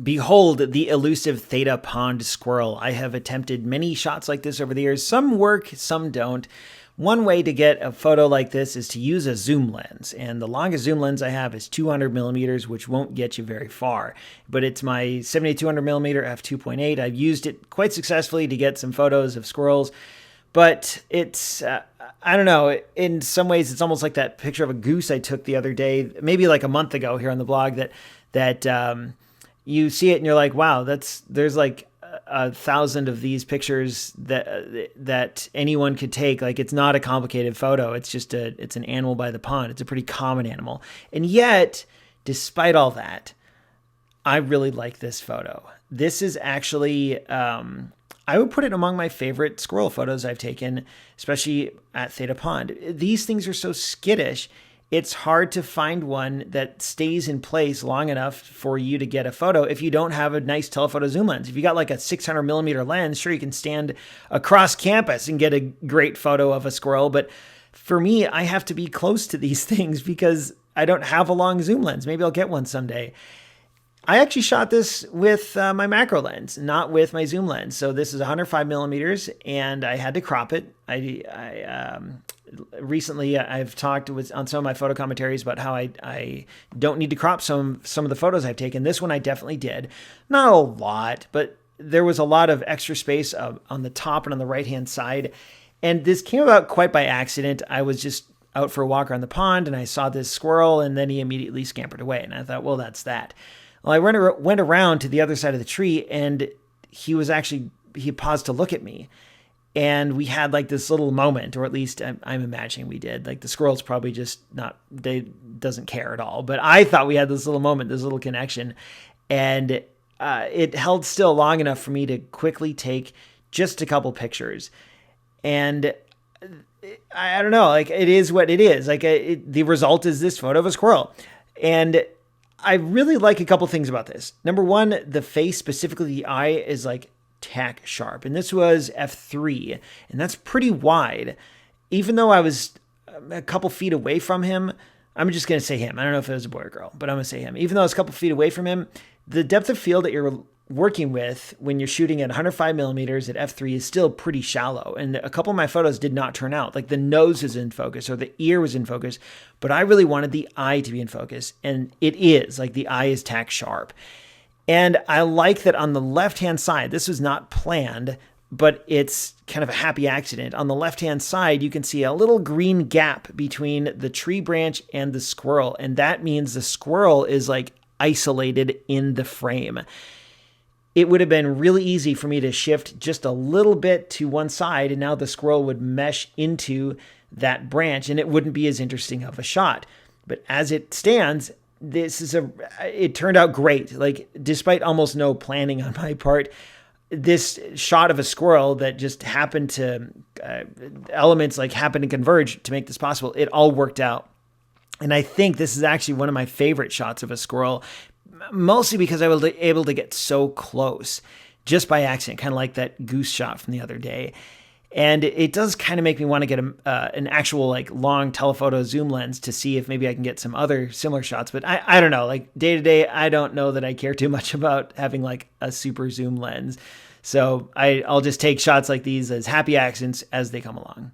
Behold the elusive theta pond squirrel. I have attempted many shots like this over the years. Some work, some don't. One way to get a photo like this is to use a zoom lens. And the longest zoom lens I have is 200 millimeters, which won't get you very far. But it's my 7200 millimeter f2.8. I've used it quite successfully to get some photos of squirrels. But it's, I don't know, in some ways it's almost like that picture of a goose I took the other day, maybe like a month ago here on the blog, that you see it and you're like, wow, there's like 1,000 of these pictures that anyone could take. Like, it's not a complicated photo. It's just it's an animal by the pond. It's a pretty common animal. And yet, despite all that, I really like this photo. This is actually, I would put it among my favorite squirrel photos I've taken, especially at Theta Pond. These things are so skittish. It's hard to find one that stays in place long enough for you to get a photo if you don't have a nice telephoto zoom lens. If you got like a 600 millimeter lens, sure, you can stand across campus and get a great photo of a squirrel. But for me, I have to be close to these things because I don't have a long zoom lens. Maybe I'll get one someday. I actually shot this with my macro lens, not with my zoom lens. So this is 105 millimeters, and I had to crop it. Recently, I've talked on some of my photo commentaries about how I don't need to crop some of the photos I've taken. This one I definitely did. Not a lot, but there was a lot of extra space on the top and on the right-hand side. And this came about quite by accident. I was just out for a walk around the pond, and I saw this squirrel, and then he immediately scampered away. And I thought, well, that's that. Well, I went around to the other side of the tree, and he paused to look at me. And we had like this little moment, or at least I'm imagining we did. Like, the squirrel's probably just doesn't care at all. But I thought we had this little moment, this little connection. And it held still long enough for me to quickly take just a couple pictures. And I don't know, like, it is what it is. Like, the result is this photo of a squirrel. And I really like a couple things about this. Number one, the face, specifically the eye, is like tack sharp. And this was f3, and that's pretty wide. Even though I was a couple feet away from him, I'm just going to say him. I don't know if it was a boy or girl, but I'm going to say him. Even though I was a couple feet away from him, the depth of field that you're working with when you're shooting at 105 millimeters at f3 is still pretty shallow. And a couple of my photos did not turn out. Like, the nose is in focus or the ear was in focus, but I really wanted the eye to be in focus. And it is, like, the eye is tack sharp. And I like that on the left-hand side, this was not planned, but it's kind of a happy accident. On the left-hand side, you can see a little green gap between the tree branch and the squirrel. And that means the squirrel is like isolated in the frame. It would have been really easy for me to shift just a little bit to one side, and now the squirrel would mesh into that branch, and it wouldn't be as interesting of a shot. But as it stands, it turned out great. Like, despite almost no planning on my part, this shot of a squirrel that just happened to, elements like happened to converge to make this possible, it all worked out. And I think this is actually one of my favorite shots of a squirrel, mostly because I was able to get so close just by accident, kind of like that goose shot from the other day. And it does kind of make me want to get an actual like long telephoto zoom lens to see if maybe I can get some other similar shots. But I don't know, like, day to day, I don't know that I care too much about having like a super zoom lens. So I'll just take shots like these as happy accidents as they come along.